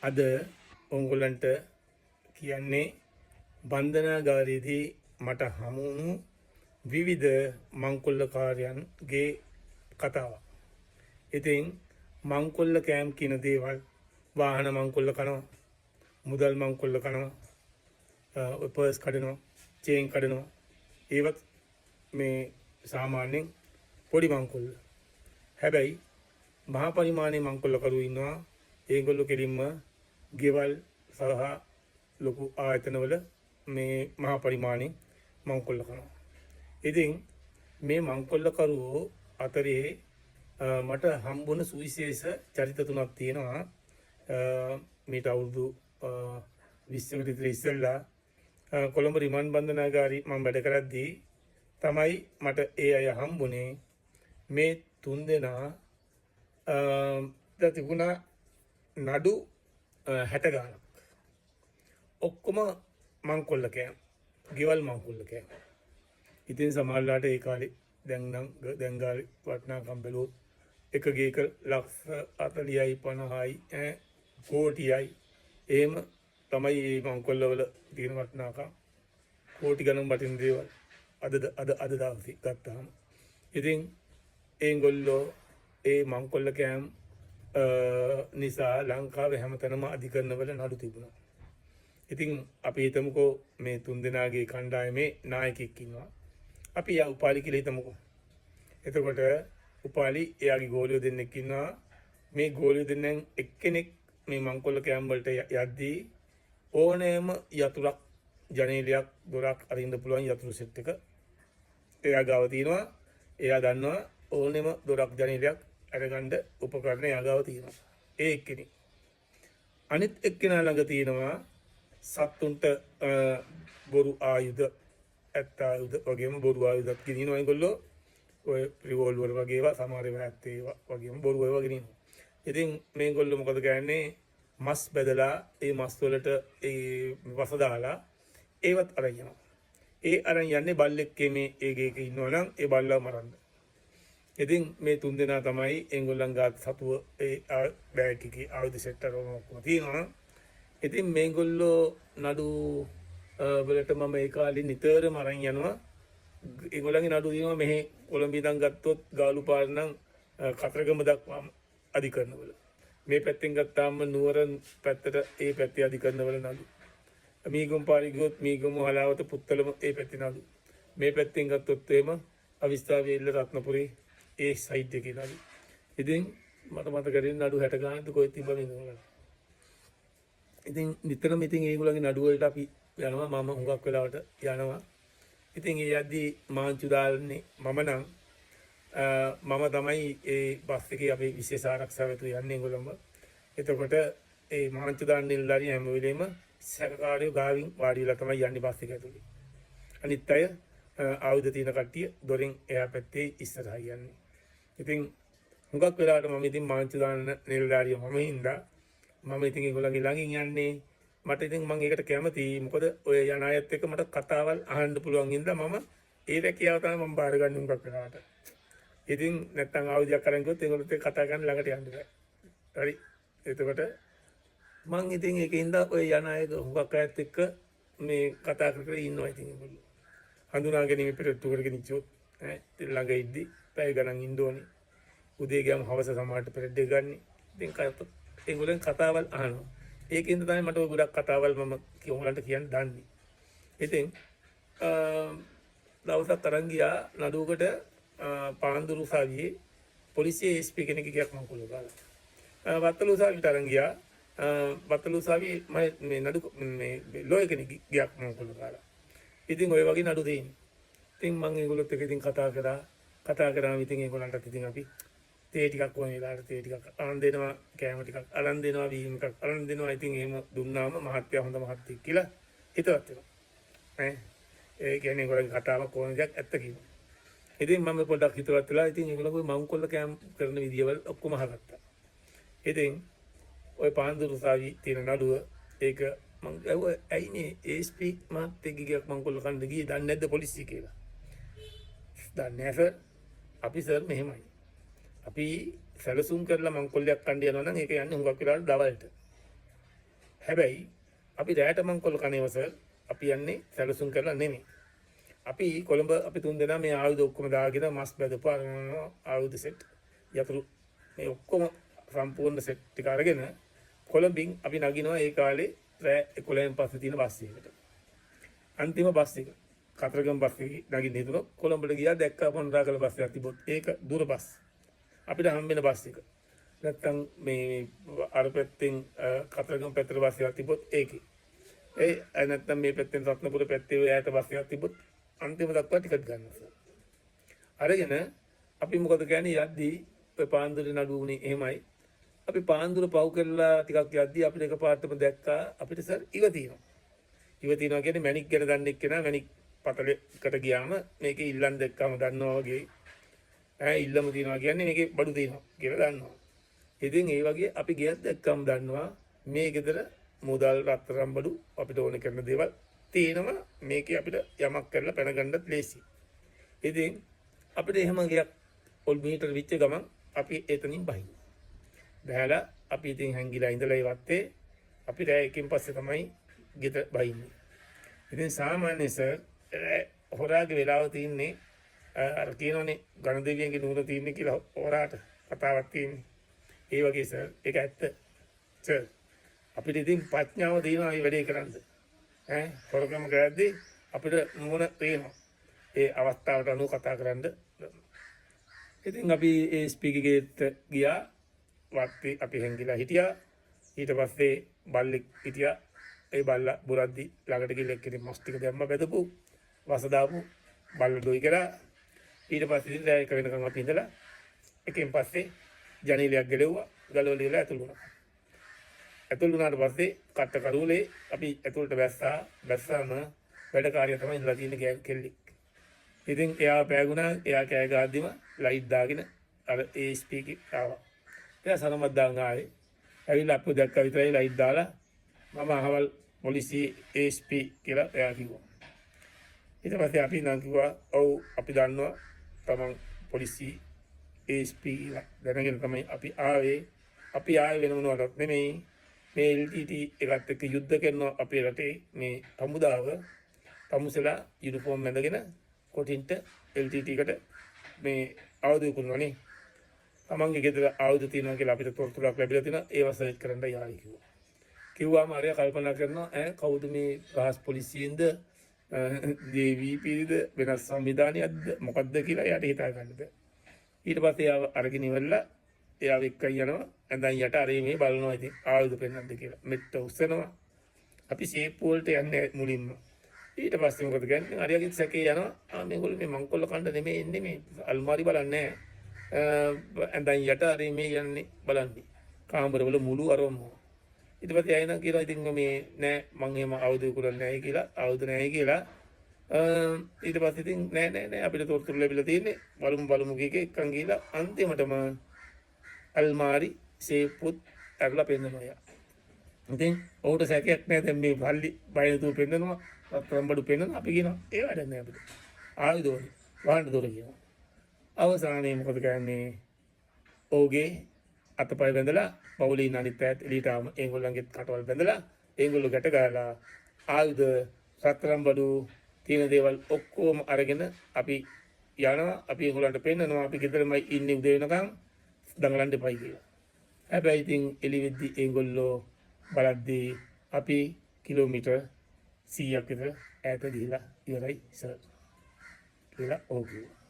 අද ඔයගොල්ලන්ට කියන්නේ බන්ධනාගාරයේදී මට හමු වුණු විවිධ මංකොල්ලකාරයන්ගේ කතාවක්. ඉතින් මංකොල්ල කෑම් කියන දේවල් වාහන මංකොල්ල කනවා, මුදල් මංකොල්ල කනවා, පර්ස් කඩනවා, චේන් කඩනවා. ඒවත් මේ සාමාන්‍යයෙන් පොඩි මංකොල්ල. හැබැයි මහා පරිමාණයේ මංකොල්ලකරු ඉන්නවා. ඒගොල්ලෝ කෙලින්ම ගෙවල් සහ ලොකු ආයතනවල මේ මහා පරිමාණයේ මංකොල්ල කරනවා. ඉතින් මේ මංකොල්ලකරුවෝ අතරේ මට හම්බුන සුවිශේෂ චරිත තුනක් තියෙනවා. මේට අවුරුදු 20කට විතර ඉස්සෙල්ලා කොළඹ රිමාන්ඩ් බන්ධනාගාරේ මම වැඩ කරද්දී තමයි මට ඒ අය හම්බුනේ. මේ තුන් දෙනා තිබුණා නඩු 60 ගානක්. ඔක්කොම මංකොල්ල කෑම, ගෙවල් මංකොල්ල කෑම. ඉතින් සමහරලාට ඒ කාලේ දැන් ගාලේ වටිනාකම් බැලුවොත් එක ගේක ලක්ෂ 40යි 50යි කෝටියයි එහෙම තමයි මේ මංකොල්ල වල තියෙන වටිනාකම්. කෝටි ගණන් වටින දේවල් අද දවසේ ගත්තාම. ඉතින් ඒගොල්ලෝ ඒ මංකොල්ල කෑම් නිසා ලංකාවේ හැමතැනම අධිකරණවල නඩු තිබුණා. ඉතින් අපි හිතමුකෝ මේ තුන් දෙනාගේ කණ්ඩායමේ නායකයෙක් ඉන්නවා. අපි යා උපාලි කියලා හිතමුකෝ. එතකොට උපාලි එයාගේ ගෝලියෝ දෙන්නෙක් ඉන්නවා. මේ ගෝලියෝ දෙන්නෙන් එක්කෙනෙක් මේ මංකොල්ල කෑම් වලට යද්දී ඕනෑම යතුරක්, ජනේලයක්, දොරක් අරින්න පුළුවන් යතුරු සෙට් එක එයා ගාව තියෙනවා. එයා දන්නවා ඕනෙම දොරක්, ජනේලයක් අරගන්න උපකරණ එයා ගාව තියෙනවා. ඒ එක්කෙනෙක්. අනිත් එක්කෙනා ළඟ තියෙනවා සත්තුන්ට බොරු ආයුධ, ඇත්ත ආයුධ වගේම බොරු ආයුධත් ගෙනියනවා ඒගොල්ලෝ. ඔය රිවෝල්වර් වගේ ඒවා, සමහර ඒවා ඇත්ත ඒවා වගේම බොරු ඒවා ගෙනියනවා. ඉතින් මේගොල්ලෝ මොකද කරන්නේ? මස් බෙදලා ඒ මස් වලට ඒ වස දාලා ඒවත් අරන් යනවා. ඒ අරන් යන්නේ බල්ලෙක් මේ ඒකේක ඉන්නවා නම් ඒ බල්ලා මරන්න. ඉතින් මේ තුන් දෙනා තමයි ඒගොල්ලන් ගාත් සතුව ඒ බෑග් එකේ ආයුධ සෙට් එක ඔක්කොම තියෙනවා. ඉතින් මේගොල්ලෝ නඩු වලට මම ඒ කාලේ නිතරම අරන් යනවා. ඒගොල්ලන්ගේ නඩු දිනවා මෙහි කොළඹ ඉඳන් ගත්තොත් ගාලු පාර නම් කතරගම දක්වාම අධිකරණවල. මේ පැත්තෙන් ගත්තාම නුවර පැත්තට ඒ පැත්තේ අධිකරණවල නඩු. මීගොම් පාරේ ගියොත් මීගොම හලාවත පුත්තලම ඒ පැත්තේ නඩු. මේ පැත්තෙන් ගත්තොත් එහෙම අවිස්ථාවේ ඉල්ල රත්නපුරේ ඒ සයිඩ් එකේ නඩු. ඉතින් මට මතකයි නඩු 60 ගානක් කොහෙද තිබ්බ මේගොල්ලෝ. ඉතින් නිතරම ඉතින් ඒගොල්ලන්ගේ නඩු වලට අපි යනවා. මම හුඟක් වෙලාවට යනවා. ඉතින් ඒ යද්දී මාංචු දාන්නේ මම නම් මම තමයි ඒ බස් එකේ අපේ විශේෂ ආරක්ෂාවතු යන්නේ ඒගොල්ලන්ම. එතකොට ඒ මාංචු දාන්නේ නිලධාරියා හැම වෙලේම සැකකාරයෝ ගාවින් වාඩි වෙලා තමයි යන්නේ බස් එක ඇතුලේ. අනිත් අය ආයුධ තියෙන කට්ටිය දොරෙන් එහා පැත්තේ ඉස්සරහා යන්නේ. ඉතින් හුඟක් වෙලාවට මම ඉතින් මාංචු දාන්න නිලධාරියා මම හින්දා මම ඉතින් ඒගොල්ලන්ගේ ළඟින් යන්නේ. මට ඉතින් මම ඒකට කැමතියි. මොකද ඔය යන අයත් එක්ක මට කතාවල් අහන්න පුළුවන් හින්දා මම ඒ රැකියාව තමයි මම බාරගන්නේ හුඟක් වෙලාවට. ඉතින් නැත්තම් ආයුධයක් අරන් ගියොත් ඒගොල්ලොත් එක්ක කතා කරන්න ළඟට යන්න බෑ. හරි. එතකොට මම ඉතින් ඒකින්ද ඔය යන අය හුඟක් අයත් එක්ක මේ කතා කර කර ඉන්නවා. ඉතින් ඒගොල්ලෝ හඳුනා ගැනීම පෙරට්ටුවකට ගෙනිච්චොත් ළඟ ඉද්දි පැය ගණන් ඉන්න ඕනේ. උදේ ගියාම හවස සමාජයට පෙරට් දෙක ගන්න. ඉතින් ඒගොල්ලන් කතාවල් අහනවා. ඒකින්ද තමයි මට ඔය ගොඩක් කතාවල් මම ඔයගොල්ලන්ට කියන්න දන්නේ. ඉතින් දවසක් අරන් ගියා නඩුවකට පාන්දුරු උසාවියේ පොලිසිය SP කෙනෙක් ගියක් මම කොල්ල ගාලා. වත්තල උසාවියට අරන් ගියා. වත්තල උසාවියේ මේ නඩු මේ ලෝය කෙනෙක් ගියක් මම කොල්ල ගාලා. ඉතින් ඔය වගේ නඩු තියෙනවා. ඉතින් මම ඒගොල්ලොත් එක්ක ඉතින් කතා කරාම ඉතින් ඒගොල්ලන්ටත් ඉතින් අපි තේ ටිකක් ඕන වෙලාවට තේ ටිකක් අරන් දෙනවා, කෑම ටිකක් අරන් දෙනවා, වීම එකක් අරන් දෙනවා. ඉතින් එහෙම දුන්නාම මහත්තයා හොඳ මහත්තයෙක් කියලා හිතවත් වෙනවා. ඒ කියන්නේ ඒගොල්ලන්ගේ කතාවක් ඕන දෙයක් ඇත්ත කියනවා. ඉතින් මම පොඩ්ඩක් හිතවත් වෙලා ඉතින් ඒගොල්ලෝ මංකොල්ල කෑම් කරන විදියවල ඔක්කොම අහගත්තා. ඉතින් ඔය පාන්දුරු උසාවි තියෙන නඩුව ඒක මම ඇහුවා ඇයිනේ SP මහත්තයෙක් ගියක් මංකොල්ල කන්න ගියේ දන්නේ නැද්ද පොලිසිය කියලා. දන්නේ නැහැ සර්. අපි සර් මෙහෙමයි. අපි සැලසුම් කරලා මංකොල්ලයක් කන්න යනවා නම් ඒක යන්නේ හුඟක් වෙලාවට දවල්ට. හැබැයි අපි රැට මංකොල්ල කනේව සර් අපි යන්නේ සැලසුම් කරලා නෙමෙයි. අපි කොළඹ අපි 3 දෙනා මේ ආයුධ ඔක්කොම දාගෙන මස් බැදපු ආයුධ සෙට් යතුරු මේ ඔක්කොම සම්පූර්ණ සෙට් ටික අරගෙන කොළඹින් අපි නගිනවා ඒ කාලේ රෑ 11න් පස්සේ තියෙන බස් එකකට. අන්තිම බස් එක කතරගම බස් එකේ නගින්න හිතුණා. කොළඹට ගියා දැක්කා පොන්රාගල බස් එකක් තිබොත් ඒක දුර බස්. අපිට හම්බෙන බස් එක. නැත්තම් මේ අර පැත්තෙන් කතරගම පැත්තට බස් එකක් තිබොත් ඒකේ. ඒ නැත්තම් මේ පැත්තෙන් රත්නපුර පැත්තේ ඈත බස් එකක් තිබොත් අන්තිම දක්වා ටිකට් ගන්නවා. අරගෙන අපි මොකද කියන්නේ යද්දී ඔය පාන්දුරේ නඩුවුනේ එහෙමයි. අපි පාන්දුර පව් කරලා ටිකක් යද්දී අපිට එකපාරටම දැක්කා අපිට සර් ඉව තියෙනවා. ඉව තියෙනවා කියන්නේ මැණික් ගැන දන්නේ එක්කෙනා මැණික් පතලෙකට ගියාම මේකේ ඉල්ලන් දැක්කම දන්නවා වගේ ඉල්ලම තියෙනවා කියන්නේ මේකේ බඩු තියෙනවා කියලා දන්නවා. ඉතින් ඒ වගේ අපි ගියත් දැක්කම දන්නවා මේ ගෙදර මුදල් රත්තරන් බඩු අපිට ඕන කරන දේවල් තියෙනවා මේකේ අපිට යමක් කරලා පැන ගන්නත් ලේසි. ඉතින් අපිට එහෙම ගියක් ඔල් මීටර විච්ච ගමන් අපි එතනින් බහින්. බහැලා අපි ඉතින් හැංගිලා ඉඳලා ඉවත්තේ අපි රෑ එකකින් පස්සේ තමයි ගෙදර බහින්නේ. ඉතින් සාමාන්‍ය සර් හොරාගේ වෙලාව තින්නේ අර කියනෝනේ ගණදෙවියන්ගේ නුවර තින්නේ කියලා හොරාට කතාවක් තියෙන්නේ. ඒ වගේ සර් ඒක ඇත්ත. සර් අපිට ඉතින් ප්‍රඥාව තියෙනවා මේ වැඩේ කරන්න. හොරකම කරද්දී අපිට නුවණ තියෙනවා. ඒ අවස්ථාවට අනුව කතා කරන්න. ඉතින් අපි ඒ ස්පීකර් ගේට් ගියා. වත්තේ අපි හැංගිලා හිටියා. ඊට පස්සේ බල්ලෙක් හිටියා. ඒ බල්ලා බුරද්දි ළඟට ගිහලා එක්කෙනෙක් මස් ටික දැම්ම බෙදපු වස දාපු බල්ල දොයි කරා. ඊට පස්සේ ඉතින් රෑ එක වෙනකන් අපි ඉඳලා එකෙන් පස්සේ ජනේලයක් ගෙලෙව්වා. ගලවලා ඇතුළු වුණා. ඇතුළු වුණාට පස්සේ කට්ට කරුලේ අපි ඇතුළට බැස්සාම වැඩකාරිය තමයි ඉඳලා තියෙන කෙල්ලෙක්. ඉතින් එයා පෑගුණා. එයා කෑ ගහද්දිම ලයිට් දාගෙන අර ඒ ස්පීකර් ආවා. එයා සනමත් දාන් ආවේ. ඇවිල්ලා අප්පු දැක්කා විතරයි ලයිට් දාලා මම අහවල් පොලිසියේ ASP කියලා එයා කිව්වා. ඊට පස්සේ අපි නම් කිව්වා ඔව් අපි දන්නවා තමන් පොලිසි ASP කියලා දැනගෙන තමයි අපි ආවේ. අපි ආවේ වෙන මොනවටත් නෙමෙයි. මේ LTT එකත් එක්ක යුද්ධ කරනවා අපේ රටේ මේ හමුදාව. තමුසලා යුනිෆෝම් ඇඳගෙන කොටින්ට LTT එකට මේ ආයුධ විකුණනවානේ. තමන්ගේ ගෙදර ආයුධ තියෙනවා කියලා අපිට තොරතුරක් ලැබිලා තියෙනවා. ඒව සර්ච් කරන්න යාවි කිව්වා. කිව්වාම අරයා කල්පනා කරනවා කවුද මේ රහස් පොලිසියෙන්ද DVPද වෙනස් සංවිධානයක්ද මොකක්ද කියලා එයාට හිතා ගන්න බෑ. ඊට පස්සේ එයාව අරගෙන ඉවරලා එයාව එක්ක යනවා. ඇඳන් යට අරේ මේ බලනවා ඉතින් ආයුධ පෙන්නන්නද කියලා. මෙට්ට උස්සනවා. අපි ෂේප් වලට යන්නේ මුලින්ම. ඊට පස්සේ මොකද කියන්නේ? අරයාගේ සැකේ යනවා. මේගොල්ලෝ මේ මංකොල්ල කන්න නෙමෙයි එන්නේ මේ අල්මාරි බලන්නේ ඇඳන් යට අරේ මේ යන්නේ බලන්නේ. කාමරවල මුළු අරවම. ඊට පස්සේ ආයෙත් කියනවා ඉතින් මේ නෑ මං එහෙම ආයුධ විකුණන්නේ නැහැ කියලා ආයුධ නැහැ කියලා ඊට පස්සේ ඉතින් නෑ අපිට තොරතුරු ලැබිලා තියෙන්නේ බලමු කීකේ එක්කන් ගිහලා අන්තිමටම අල්මාරි සේපුත් අරලා පෙන්නනවා යා. ඉතින් ඔහුට සැකයක් නෑ දැන් මේ පල්ලි බයනතුව පෙන්නනවා රත්තරන් බඩු පෙන්නනවා අපි කියනවා ඒ වැඩක් නෑ අපිට ආයුධ ඕනේ වහන්න දොර කියනවා. අවසානයේ මොකද කරන්නේ? ඔහුගේ අතපය බැඳලා පවුලේ ඉන්න අනිත් අයත් එළියට ආවම ඒගොල්ලන්ගේ කටවල් බැඳලා ඒගොල්ලෝ ගැට ගහලා ආයුධ රත්තරන් බඩු තියෙන දේවල් ඔක්කොම අරගෙන අපි යනවා. අපි ඒගොල්ලන්ට පෙන්නනවා අපි ගෙදරමයි ඉන්නේ උදේ වෙනකන් දඟලන්න එපයි කියලා. හැබැයි ඉතින් එළි වෙද්දි ඒගොල්ලෝ බලද්දී අපි කිලෝමීටර් 100ක් විතර ඈත ගිහිලා ඉවරයි සර් කියලා ඔහු කිව්වා.